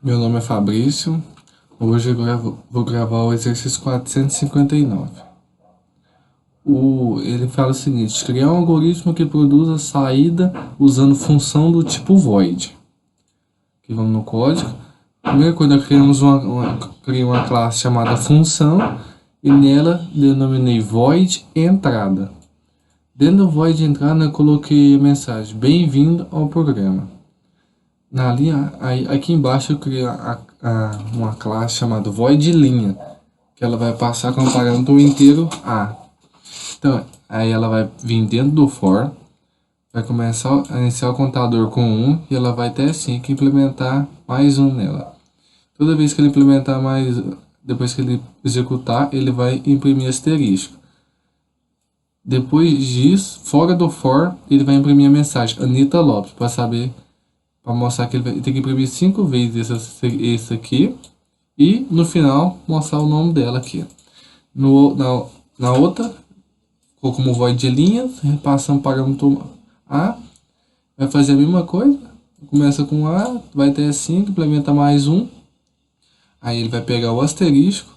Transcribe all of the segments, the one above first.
Meu nome é Fabrício. Hoje eu vou gravar o exercício 459. Ele fala o seguinte: criar um algoritmo que produza saída usando função do tipo void. Aqui vamos no código. Primeira coisa, nós criamos criei uma classe chamada função e nela denominei void entrada. Dentro do void entrada eu coloquei a mensagem: bem-vindo ao programa. Na linha, aqui embaixo eu criei uma classe chamada void linha, que ela vai passar como parâmetro inteiro A. Então, aí ela vai vir dentro do for, vai começar a iniciar o contador com 1 e ela vai até assim que implementar mais um nela. Toda vez que ele implementar mais, depois que ele executar, ele vai imprimir asterisco. Depois disso, fora do for, ele vai imprimir a mensagem Anitta Lopes, para saber, para mostrar que ele vai ter que imprimir 5 vezes esse aqui. E no final mostrar o nome dela aqui. Na outra, como void de linhas, repassando o parâmetro A. Vai fazer a mesma coisa. Começa com A, vai ter 5, implementa mais um. Aí ele vai pegar o asterisco.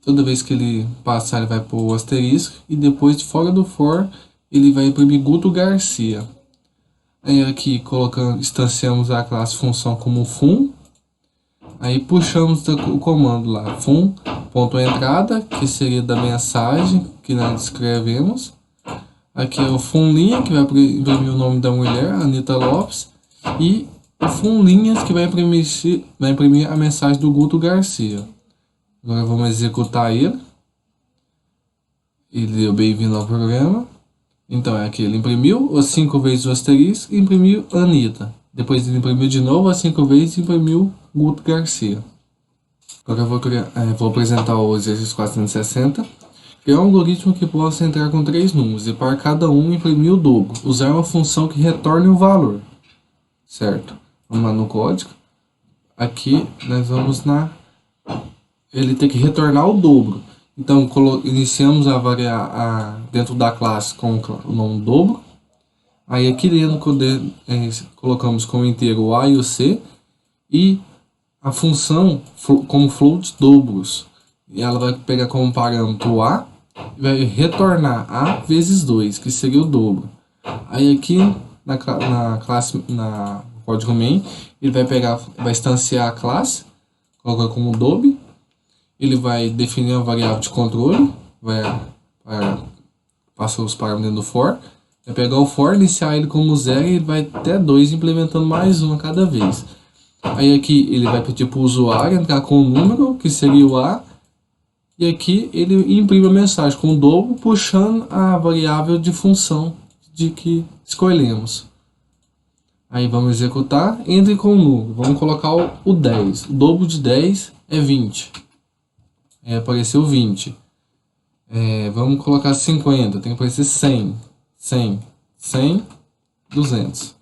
Toda vez que ele passar, ele vai pôr o asterisco. E depois, fora do for, ele vai imprimir Guto Garcia. Aí aqui instanciamos a classe função como fun. Aí puxamos o comando lá, fun.entrada, que seria da mensagem que nós escrevemos. Aqui é o funlinha, que vai imprimir o nome da mulher, Anitta Lopes. E o funlinhas, que vai imprimir a mensagem do Guto Garcia. Agora vamos executar ele. Ele deu bem-vindo ao programa. Então é aqui, ele imprimiu as 5 vezes o asterisco e imprimiu Anitta. Depois ele imprimiu de novo as 5 vezes e imprimiu Guto Garcia. Agora eu vou apresentar o exercício 460. Criar um algoritmo que possa entrar com 3 números e para cada um imprimir o dobro. Usar uma função que retorne o valor. Certo? Vamos lá no código. Aqui nós vamos ele tem que retornar o dobro. Então iniciamos a variar dentro da classe com o nome dobro. Aí aqui dentro colocamos como inteiro o A e o C. E a função como float dobros. E ela vai pegar como parâmetro o A e vai retornar A vezes 2, que seria o dobro. Aí aqui na código main, ele vai instanciar a classe, colocar como dob. Ele vai definir uma variável de controle, passar os parâmetros dentro do for. Vai pegar o for, iniciar ele como 0 e ele vai até 2, implementando mais um a cada vez. Aí aqui ele vai pedir para o usuário entrar com o número, que seria o A. E aqui ele imprime a mensagem com o dobro, puxando a variável de função de que escolhemos. Aí vamos executar, entre com o número. Vamos colocar o 10. O dobro de 10 é 20. Aí apareceu 20. Vamos colocar 50. Tem que aparecer 100. 100. 100. 200.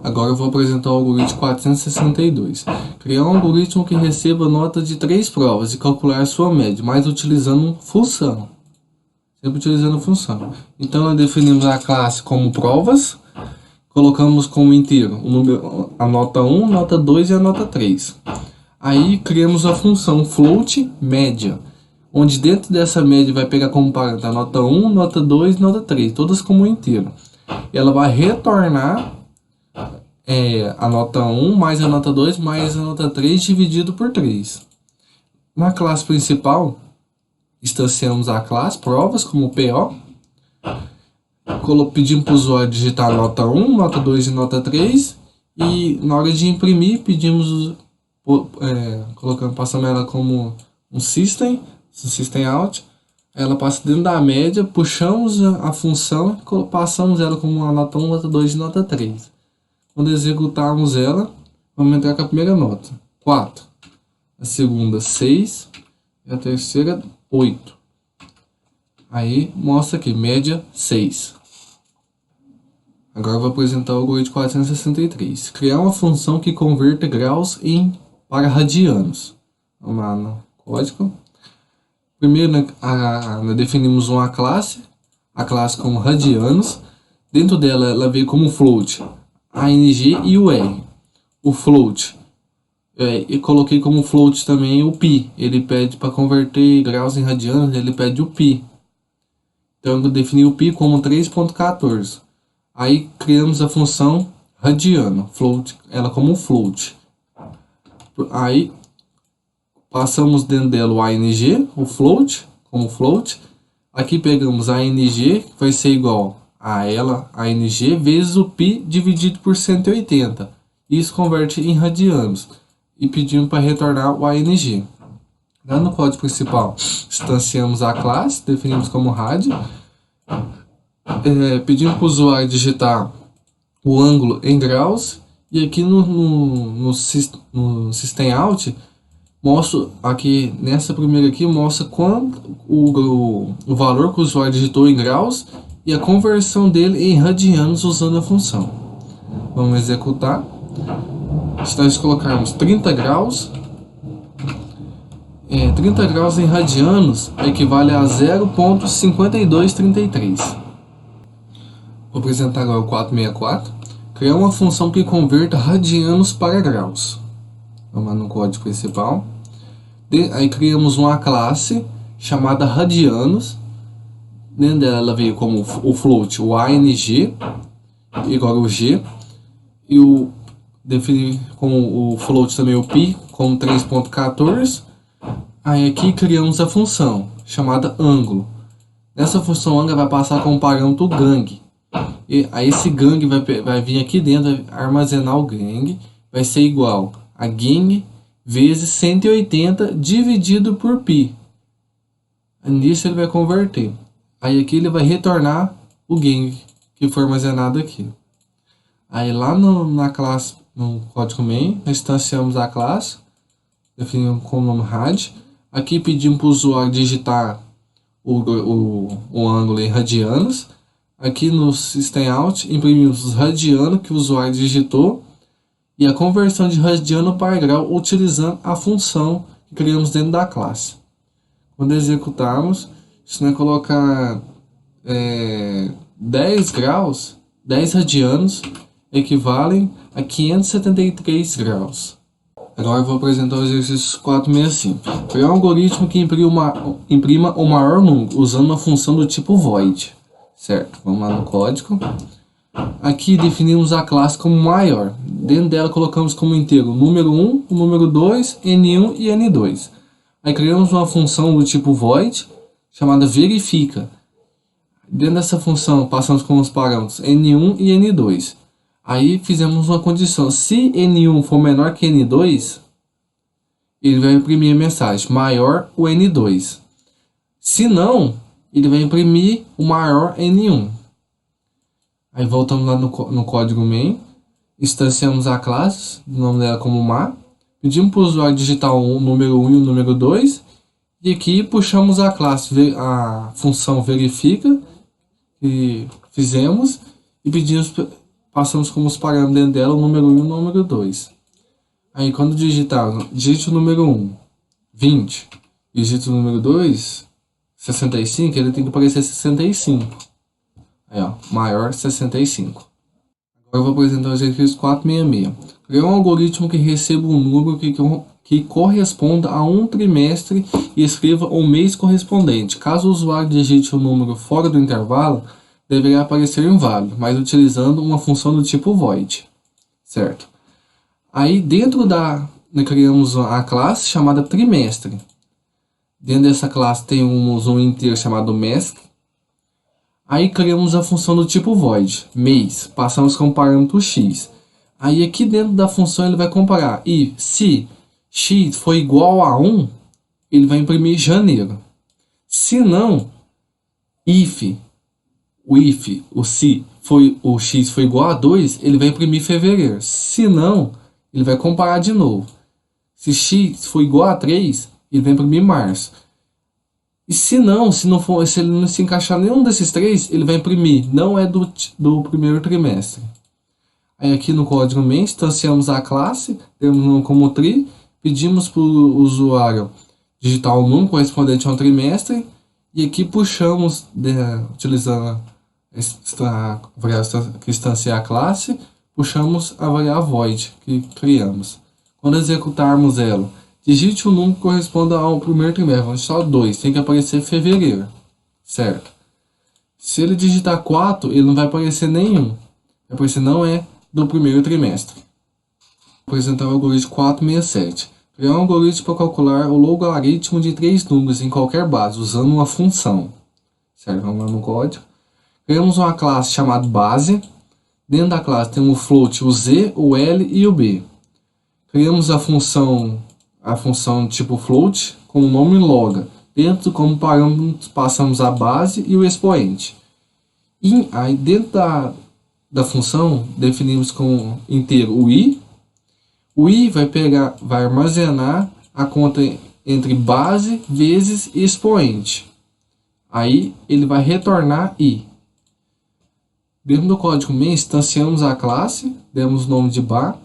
Agora eu vou apresentar o algoritmo 462. Criar um algoritmo que receba nota de 3 provas e calcular sua média, mas utilizando função. Sempre utilizando função. Então nós definimos a classe como provas. Colocamos como inteiro a nota 1, nota 2 e a nota 3. Aí criamos a função float média, onde dentro dessa média vai pegar como parâmetro a nota 1, nota 2 e nota 3, todas como inteiro. Ela vai retornar a nota 1 mais a nota 2 mais a nota 3 dividido por 3. Na classe principal, instanciamos a classe provas como PO. Pedimos para o usuário digitar nota 1, nota 2 e nota 3. E na hora de imprimir, passamos ela como um system out. Ela passa dentro da média, puxamos a função e passamos ela como uma nota 1, nota 2 e nota 3. Quando executarmos ela, vamos entrar com a primeira nota, 4. A segunda, 6. E a terceira, 8. Aí mostra aqui, média 6. Agora eu vou apresentar o algoritmo 463. Criar uma função que converta graus para radianos. Vamos lá no código. Primeiro nós definimos uma classe, a classe como radianos. Dentro dela ela veio como float ANG e o R. o float. E coloquei como float também o pi. Ele pede para converter graus em radianos, ele pede o pi. Então eu defini o pi como 3.14. Aí criamos a função radiano, float, ela como float. Aí passamos dentro dela o ANG, o float, como float. Aqui pegamos a ANG, que vai ser igual a ela, ANG, vezes o pi dividido por 180. Isso converte em radianos. E pedimos para retornar o ANG. Lá no código principal, instanciamos a classe, definimos como rad. Pedimos para o usuário digitar o ângulo em graus. E aqui no System Out, mostra aqui, nessa primeira aqui, mostra quanto o valor que o usuário digitou em graus e a conversão dele em radianos usando a função. Vamos executar. Se nós colocarmos 30 graus, 30 graus em radianos equivale a 0,5233. Vou apresentar agora o 464. Criar uma função que converta radianos para graus. Vamos lá no código principal. Aí criamos uma classe chamada radianos. Dentro dela ela veio como o float, o ANG, igual ao G. E defini com o float também o pi, como 3.14. Aí aqui criamos a função chamada ângulo. Nessa função ângulo vai passar como parâmetro gang. E aí esse gang vai vir aqui dentro, vai armazenar o gang. Vai ser igual a gang vezes 180 dividido por pi. Nisso ele vai converter. Aí aqui ele vai retornar o gang que foi armazenado aqui. Aí lá na classe, no código main, instanciamos a classe, definimos como nome rad. Aqui pedimos para o usuário digitar o ângulo em radianos. Aqui no System Out, imprimimos os radianos que o usuário digitou e a conversão de radiano para grau utilizando a função que criamos dentro da classe. Quando executarmos, se nós colocar 10 graus, 10 radianos equivalem a 573 graus. Agora eu vou apresentar o exercício 465. Criar um algoritmo que imprima o maior número usando uma função do tipo void. Certo, vamos lá no código. Aqui definimos a classe como maior. Dentro dela colocamos como inteiro o número 1, o número 2, N1 e N2. Aí criamos uma função do tipo void chamada verifica. Dentro dessa função passamos com os parâmetros N1 e N2. Aí fizemos uma condição. Se N1 for menor que N2, ele vai imprimir a mensagem maior o N2. Se não, ele vai imprimir o maior N1. Aí voltamos lá no código main, instanciamos a classe, o nome dela como ma, pedimos para o usuário digitar o número 1 e o número 2, e aqui puxamos a classe, a função verifica, que fizemos, e passamos como os parâmetros dentro dela o número 1 e o número 2. Aí quando digite o número 1, 20, digite o número 2, 65, ele tem que aparecer 65. Aí, ó, maior 65. Agora eu vou apresentar o exercício 466. Criar um algoritmo que receba um número que corresponda a um trimestre e escreva o mês correspondente. Caso o usuário digite o número fora do intervalo, deverá aparecer inválido, mas utilizando uma função do tipo void. Certo? Aí dentro nós criamos a classe chamada trimestre. Dentro dessa classe temos um inteiro chamado mask. Aí criamos a função do tipo void, mês. Passamos com o parâmetro x. Aí aqui dentro da função ele vai comparar. E se x for igual a 1, ele vai imprimir janeiro. Se não, se o x for igual a 2, ele vai imprimir fevereiro. Se não, ele vai comparar de novo. Se x for igual a 3, ele vai imprimir março. E se ele não se encaixar nenhum desses três, ele vai imprimir não é do primeiro trimestre. Aí aqui no código main, instanciamos a classe, temos como tri, pedimos para o usuário digitar o número correspondente a um trimestre, e aqui puxamos, utilizando a variável que instancia a classe, puxamos a variável void que criamos. Quando executarmos ela, digite o número que corresponda ao primeiro trimestre. Vamos só 2, tem que aparecer fevereiro, certo? Se ele digitar 4, ele não vai aparecer nenhum. Vai aparecer não é do primeiro trimestre. Vou apresentar o algoritmo 467. Criar um algoritmo para calcular o logaritmo de 3 números em qualquer base, usando uma função. Certo? Vamos lá no código. Criamos uma classe chamada base. Dentro da classe tem o float, o z, o l e o b. Criamos a função tipo float com o nome loga. Dentro, como parâmetros, passamos a base e o expoente. E aí, dentro da função, definimos como inteiro o i. O i vai armazenar a conta entre base vezes expoente. Aí ele vai retornar i. Dentro do código main, instanciamos a classe, demos o nome de bar,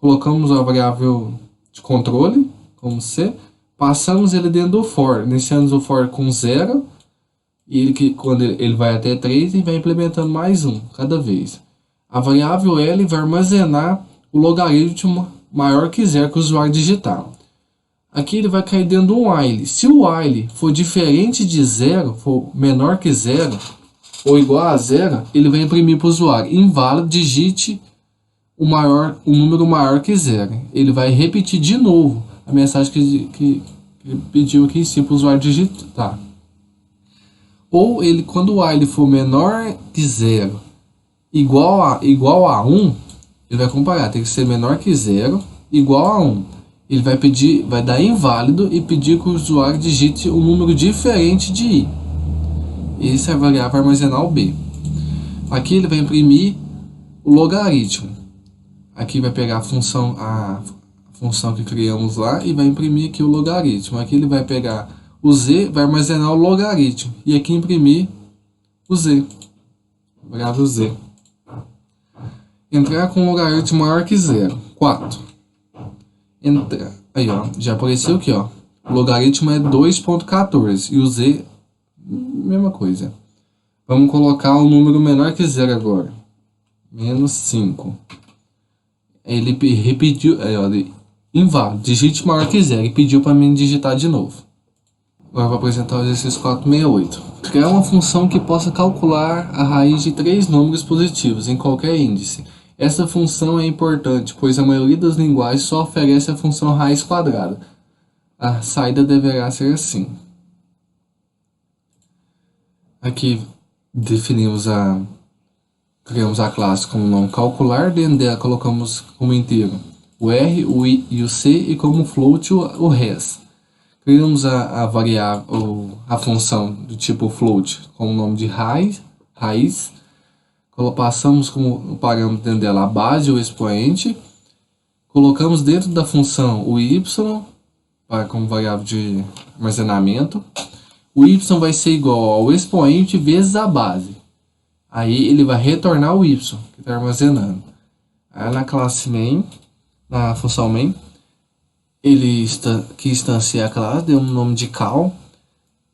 colocamos a variável de controle, como c, passamos ele dentro do for, iniciamos o for com 0, e quando ele vai até 3, e vai implementando mais um cada vez. A variável L vai armazenar o logaritmo maior que 0 que o usuário digitar. Aqui ele vai cair dentro do while. Se o while for diferente de 0, for menor que 0, ou igual a 0, ele vai imprimir para o usuário: inválido, digite o número maior que 0. Ele vai repetir de novo a mensagem que pediu aqui em cima para o usuário digitar. Ou quando o while for menor que 0, igual a 1, ele vai comparar, tem que ser menor que 0, igual a 1. Ele vai dar inválido e pedir que o usuário digite um número diferente de i. Essa é a variável vai armazenar o b. Aqui ele vai imprimir o logaritmo. Aqui vai pegar a função que criamos lá e vai imprimir aqui o logaritmo. Aqui ele vai pegar o z, vai armazenar o logaritmo. E aqui imprimir o z. Variável z. Entrar com logaritmo maior que 0. 4. Aí, ó, já apareceu aqui, ó. O logaritmo é 2.14 e o z, mesma coisa. Vamos colocar o número menor que 0 agora. Menos 5. Ele repetiu, inválido, digite maior que 0 e pediu para mim digitar de novo. Agora vou apresentar o exercício 468. Criar uma função que possa calcular a raiz de 3 números positivos em qualquer índice. Essa função é importante, pois a maioria das linguagens só oferece a função raiz quadrada. A saída deverá ser assim. Aqui criamos a classe com o nome calcular, dentro dela colocamos como inteiro o r, o i e o c, e como float o res. Criamos a variável, a função do tipo float com o nome de raiz. Passamos como parâmetro dentro dela a base ou expoente. Colocamos dentro da função o y como variável de armazenamento. O y vai ser igual ao expoente vezes a base. Aí ele vai retornar o y que está armazenando. Aí na classe main, na função main, que instancia a classe, deu um nome de cal.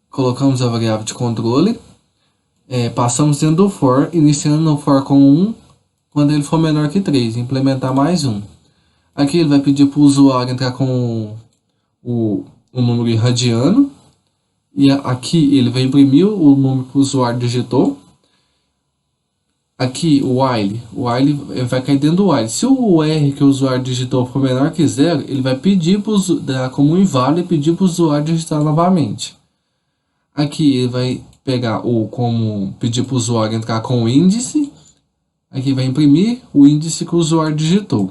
Colocamos a variável de controle. Passamos dentro do for, iniciando no for com 1, quando ele for menor que 3, implementar mais 1. Aqui ele vai pedir para o usuário entrar com o número irradiano, e aqui ele vai imprimir o número que o usuário digitou. Aqui o while vai cair dentro do while. Se o r que o usuário digitou for menor que 0, ele vai pedir como inválido e pedir para o usuário digitar novamente. Aqui ele vai pegar como pedir para o usuário entrar com o índice. Aqui vai imprimir o índice que o usuário digitou.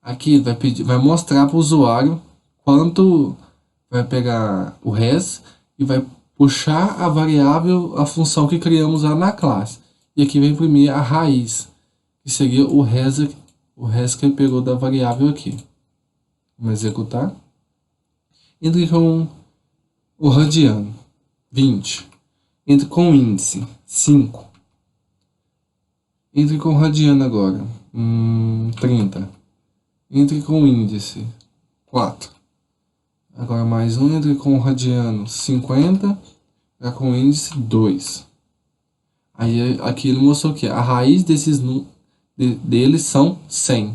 Aqui vai mostrar para o usuário quanto vai pegar o res e vai puxar a variável, a função que criamos lá na classe. E aqui vai imprimir a raiz, que seria o res que ele pegou da variável aqui. Vamos executar. Entre com o radiano, 20. Entre com o índice, 5. Entre com o radiano agora, 30. Entre com o índice, 4. Agora mais um, entre com o radiano, 50. Agora com o índice, 2. Aí aqui ele mostrou que a raiz deles são 100. Um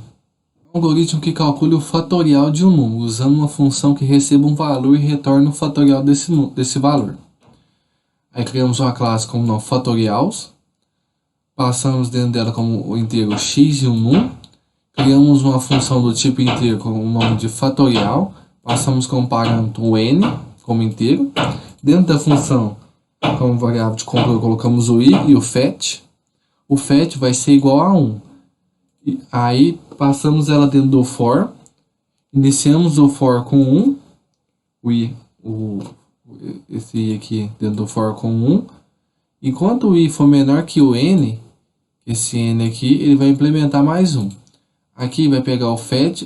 algoritmo que calcule o fatorial de um número, usando uma função que receba um valor e retorne o fatorial desse valor. Aí criamos uma classe como nome fatorials, passamos dentro dela como o inteiro x e um num, criamos uma função do tipo inteiro com o nome de fatorial, passamos como parâmetro o n como inteiro, dentro da função como variável de controle colocamos o i e o fetch vai ser igual a 1. E aí passamos ela dentro do for, iniciamos o for com 1, esse i aqui dentro do for com 1, enquanto o i for menor que o n, esse n aqui, ele vai implementar mais 1. Aqui vai pegar o fetch,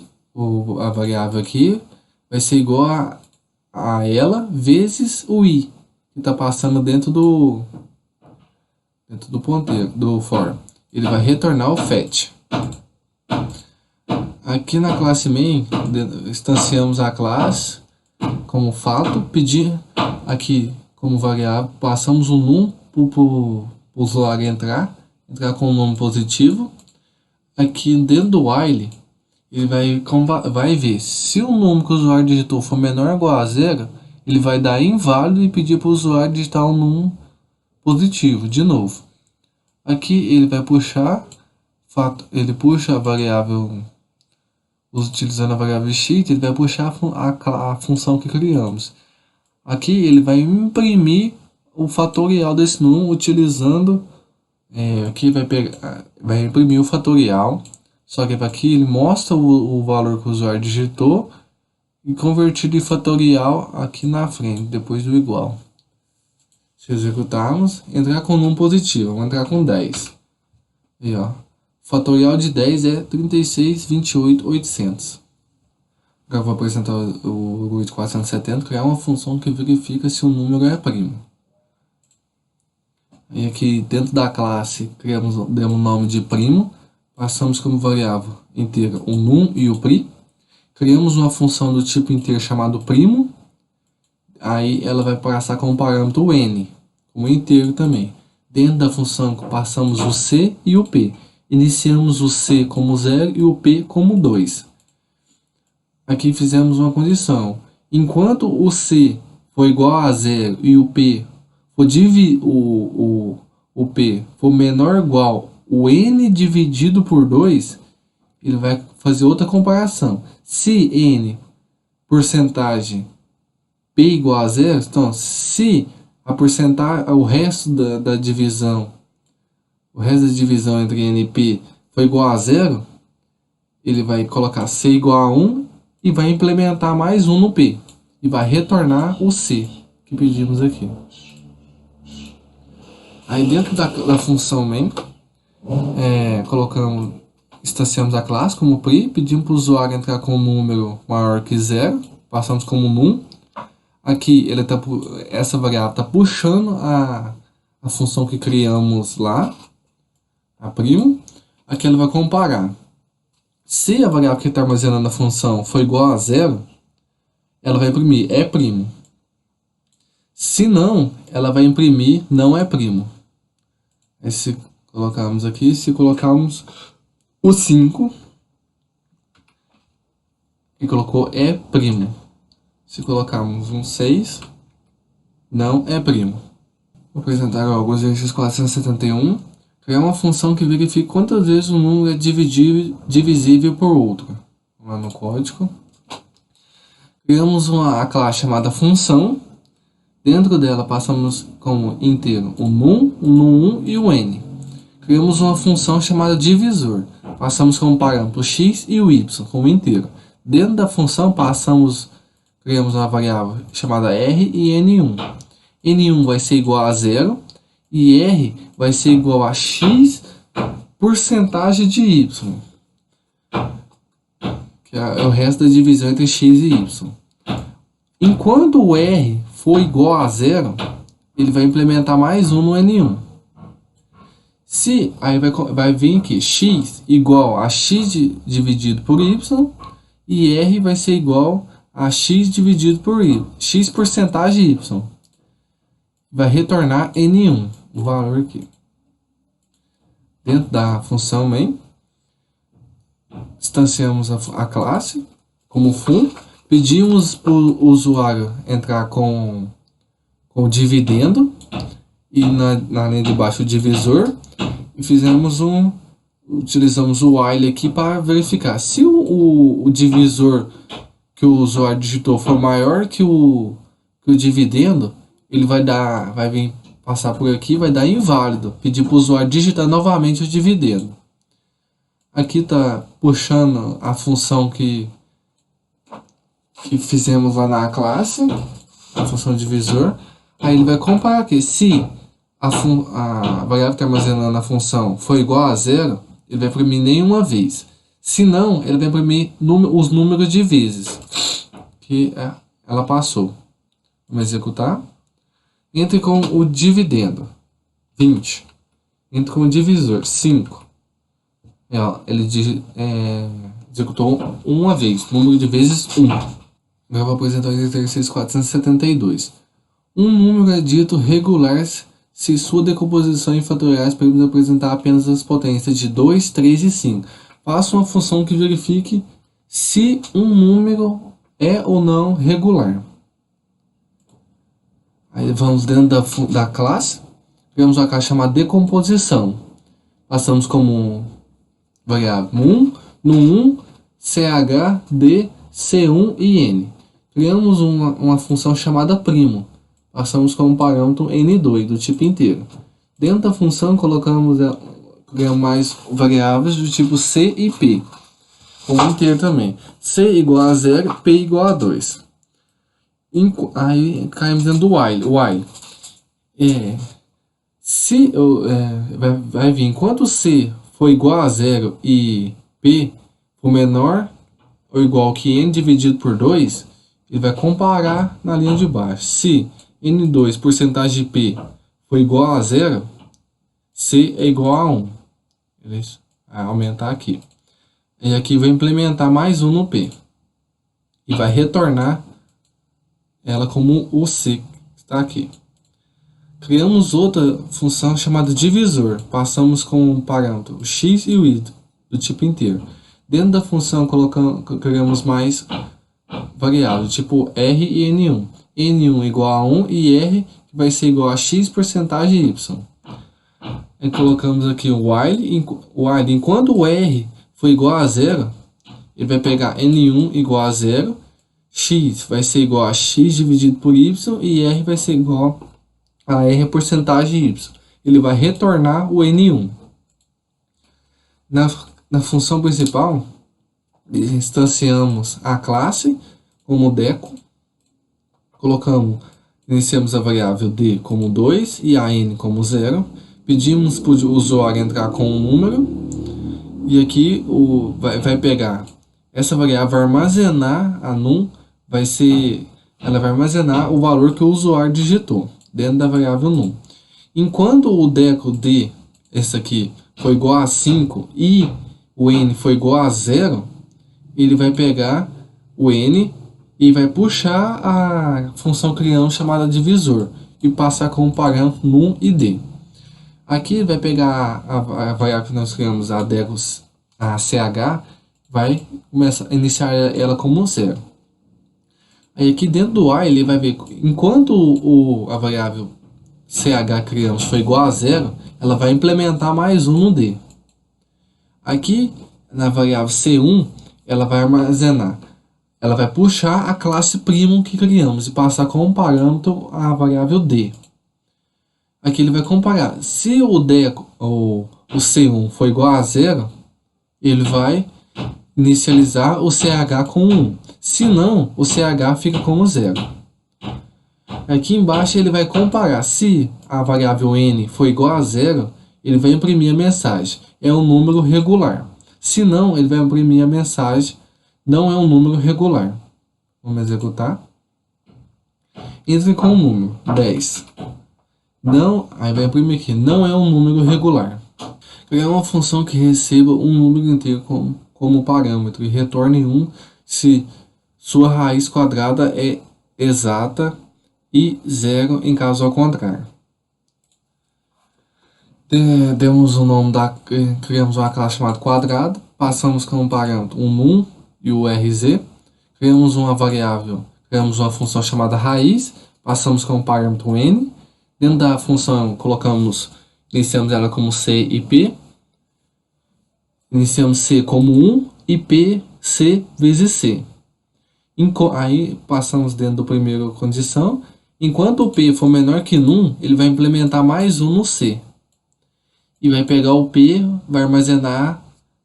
a variável aqui, vai ser igual a ela vezes o i, que está passando dentro do ponteiro, do for. Ele vai retornar o fetch. Aqui na classe main, instanciamos a classe como fato, pedir aqui como variável, passamos o num para o usuário entrar com um nome positivo. Aqui dentro do while, ele vai ver se o número que o usuário digitou for menor ou igual a 0, ele vai dar inválido e pedir para o usuário digitar um número positivo de novo. Aqui ele vai puxar, ele puxa a variável, utilizando a variável x, ele vai puxar a função que criamos. Aqui ele vai imprimir o fatorial desse número utilizando, aqui vai imprimir o fatorial, só que aqui ele mostra o valor que o usuário digitou e convertido em fatorial aqui na frente, depois do igual. Se executarmos, entrar com um número positivo, vamos entrar com 10. Aí, ó. Fatorial de 10 é 3628.800. Agora eu vou apresentar o algoritmo 470, criar uma função que verifica se o número é primo. E aqui dentro da classe demos o nome de primo, passamos como variável inteira o num e o pri, criamos uma função do tipo inteiro chamado primo. Aí ela vai passar como parâmetro o n, como inteiro também. Dentro da função passamos o c e o p. Iniciamos o c como 0 e o p como 2. Aqui fizemos uma condição. Enquanto o c for igual a 0 e o p for p for menor ou igual o n dividido por 2, ele vai fazer outra comparação. Se n porcentagem p igual a 0, então se a porcentagem, o resto da divisão entre n e p foi igual a 0, ele vai colocar c igual a 1 e vai implementar mais 1 no p e vai retornar o c que pedimos aqui. Aí dentro da função main, instanciamos a classe como pri, pedimos para o usuário entrar com um número maior que 0, passamos como num. Aqui essa variável está puxando a função que criamos lá, a primo. Aqui ela vai comparar. Se a variável que está armazenando a função for igual a 0, ela vai imprimir é primo. Se não, ela vai imprimir não é primo. Aí se colocarmos aqui, se colocarmos o 5 e colocou é primo. Se colocarmos um 6, não é primo. Vou apresentar alguns exercícios 471. Criar uma função que verifique quantas vezes um número é divisível por outro. Vamos lá no código. Criamos a classe chamada função. Dentro dela passamos como inteiro o num, o num1 e o n. Criamos uma função chamada divisor. Passamos como parâmetro x e o y como inteiro. Dentro da função criamos uma variável chamada r e n1. n1 vai ser igual a 0 e r vai ser igual a x porcentagem de y, que é o resto da divisão entre x e y. Enquanto o r for igual a 0, ele vai implementar mais 1 no n1. Aí vai vir aqui x igual a x dividido por y e r vai ser igual a x dividido por y, x porcentagem y. Vai retornar n1, o valor aqui. Dentro da função main, Instanciamos a classe como fun, pedimos para o usuário entrar com o dividendo e na linha de baixo o divisor, e utilizamos o while aqui para verificar se o divisor que o usuário digitou for maior que o dividendo, ele vai vir passar por aqui, vai dar inválido, pedir para o usuário digitar novamente o dividendo. Aqui está puxando a função que fizemos lá na classe, a função divisor. Aí ele vai comparar aqui, se a variável que está armazenando a função for igual a zero, ele vai imprimir nenhuma vez. Se não, ele vai imprimir os números de vezes que ela passou. Vamos executar. Entre com o dividendo, 20. Entre com o divisor, 5. Ele executou uma vez, número de vezes 1. Agora vou apresentar o exercício 472. Um número é dito regular se sua decomposição em fatoriais permite apresentar apenas as potências de 2, 3 e 5. Faça uma função que verifique se um número é ou não regular. Aí vamos dentro da classe, criamos uma classe chamada decomposição. Passamos como variável 1, no 1, ch, d, c1 e n. Criamos uma função chamada primo. Passamos como parâmetro n2 do tipo inteiro. Dentro da função criamos mais variáveis do tipo c e p, como inteiro também. C igual a 0, p igual a 2. Aí caímos dentro do while. Vai vir enquanto c for igual a 0 e p for menor ou igual que n dividido por 2, ele vai comparar na linha de baixo. Se n2 porcentagem de p for igual a 0, c é igual a 1. Beleza? Vai aumentar aqui. E aqui vai implementar mais 1 no p. E vai retornar ela como o c que está aqui. Criamos outra função chamada divisor. Passamos com o parâmetro o x e o y do tipo inteiro. Dentro da função criamos mais variáveis, tipo r e n1. n1 igual a 1 e r que vai ser igual a x porcentagem y. E colocamos aqui o while. Enquanto o r for igual a 0, ele vai pegar n1 igual a 0, x vai ser igual a x dividido por y e r vai ser igual a r porcentagem y. Ele vai retornar o n1. Na função principal, instanciamos a classe como deco. Iniciamos a variável d como 2 e a n como 0. Pedimos para o usuário entrar com um número. E aqui vai pegar essa variável, vai armazenar a num, ela vai armazenar o valor que o usuário digitou dentro da variável num. Enquanto o deco d, esse aqui, for igual a 5 e o n for igual a 0, ele vai pegar o n e vai puxar a função criando chamada divisor e passar como parâmetro num e d. Aqui vai pegar a variável que nós criamos, a ch, vai começar a iniciar ela como 0. Aí aqui dentro do while ele vai ver, enquanto a variável ch criamos foi igual a 0, ela vai implementar mais 1 no d. Aqui na variável c1, ela vai armazenar, ela vai puxar a classe primo que criamos e passar como parâmetro a variável d. Aqui ele vai comparar. Se o C1 for igual a 0, ele vai inicializar o CH com 1. Se não, o CH fica como 0. Aqui embaixo ele vai comparar. Se a variável n for igual a 0, ele vai imprimir a mensagem. É um número regular. Se não, ele vai imprimir a mensagem. Não é um número regular. Vamos executar. Entre com o número 10. Não, aí vai imprimir aqui, não é um número regular. Criar uma função que receba um número inteiro como parâmetro e retorne 1 se sua raiz quadrada é exata e 0 em caso ao contrário. Demos o nome criamos uma classe chamada quadrado, passamos como parâmetro o num e o RZ, criamos uma variável, criamos uma função chamada raiz, passamos como parâmetro o n, dentro da função iniciamos ela como C e P, iniciamos C como 1 e P, C vezes C. Aí passamos dentro do primeiro condição, enquanto o P for menor que num, ele vai implementar mais 1 no C. E vai pegar o P, vai armazenar,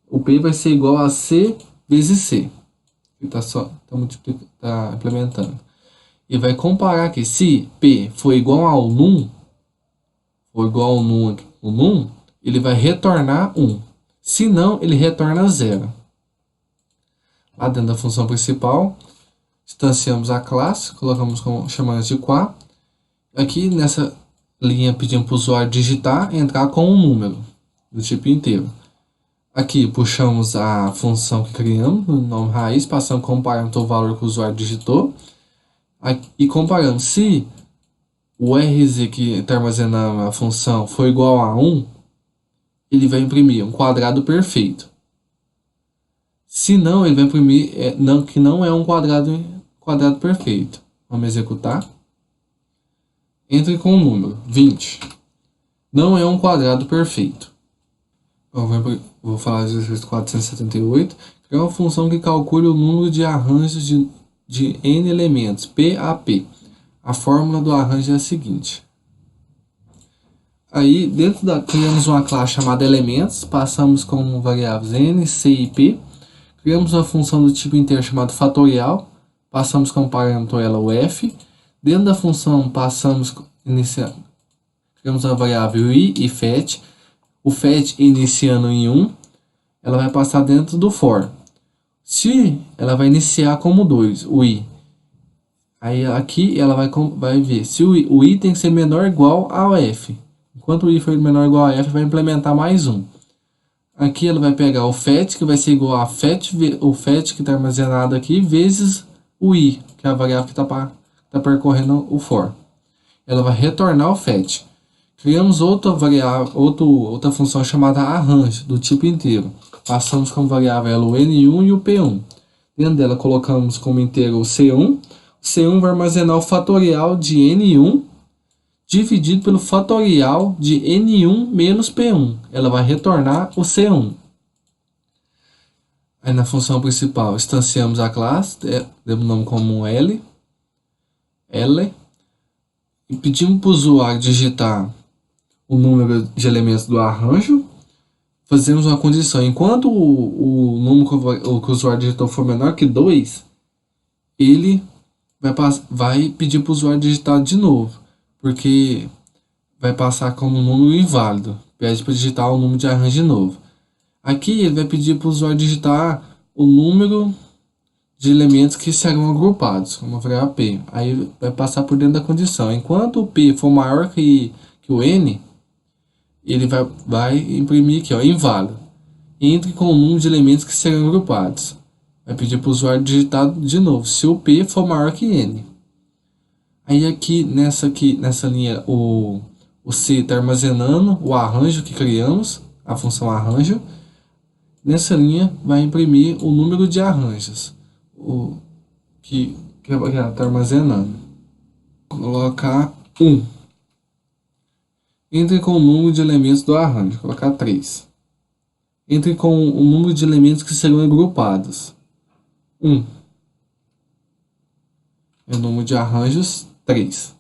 o P vai ser igual a C vezes C. Ele tá implementando. E vai comparar que se P for igual ao num, ele vai retornar 1. Se não, ele retorna 0. Lá dentro da função principal, instanciamos a classe, colocamos como chamando de qua. Aqui nessa linha pedimos para o usuário digitar e entrar com um número do tipo inteiro. Aqui puxamos a função que criamos, no nome raiz, passamos como parâmetro o valor que o usuário digitou. E comparamos, se o RZ que está armazenando a função for igual a 1, ele vai imprimir um quadrado perfeito. Se não, ele vai imprimir que não é um quadrado perfeito. Vamos executar. Entre com o número 20. Não é um quadrado perfeito. Vou falar do exercício 478. É uma função que calcula o número de arranjos de n elementos, P a P. A fórmula do arranjo é a seguinte. Aí, criamos uma classe chamada elementos, passamos como variáveis n, c e p. Criamos uma função do tipo inteiro chamada fatorial, passamos como parâmetro ela o f. Dentro da função, criamos uma variável i e fetch. O fetch iniciando em 1, ela vai passar dentro do for. Se ela vai iniciar como 2, o i. Aí aqui ela vai ver se o i tem que ser menor ou igual ao f. Enquanto o i for menor ou igual a f, vai implementar mais 1. Aqui ela vai pegar o fetch, que vai ser igual a o fetch que está armazenado aqui, vezes o i, que é a variável que está percorrendo o for. Ela vai retornar o fetch. Criamos outra função chamada arranjo, do tipo inteiro. Passamos como variável ela o n1 e o p1. Dentro dela colocamos como inteiro o c1. O c1 vai armazenar o fatorial de n1 dividido pelo fatorial de n1 menos p1. Ela vai retornar o c1. Aí na função principal instanciamos a classe, demos o nome como L, e pedimos para o usuário digitar o número de elementos do arranjo. Fazemos uma condição, enquanto o número que o usuário digitou for menor que 2, ele vai pedir para o usuário digitar de novo, porque vai passar como um número inválido, pede para digitar o número de arranjo de novo. Aqui ele vai pedir para o usuário digitar o número de elementos que serão agrupados, como a variável P. Aí vai passar por dentro da condição, enquanto o P for maior que o N, ele vai imprimir aqui, ó, inválido. Entre com o número de elementos que serão agrupados. Vai pedir para o usuário digitar de novo, se o P for maior que N. Aí aqui nessa linha, o C está armazenando o arranjo que criamos, a função arranjo. Nessa linha vai imprimir o número de arranjos que está armazenando. Vou colocar 1. Entre com o número de elementos do arranjo, vou colocar 3. Entre com o número de elementos que serão agrupados, 1. E o número de arranjos, 3.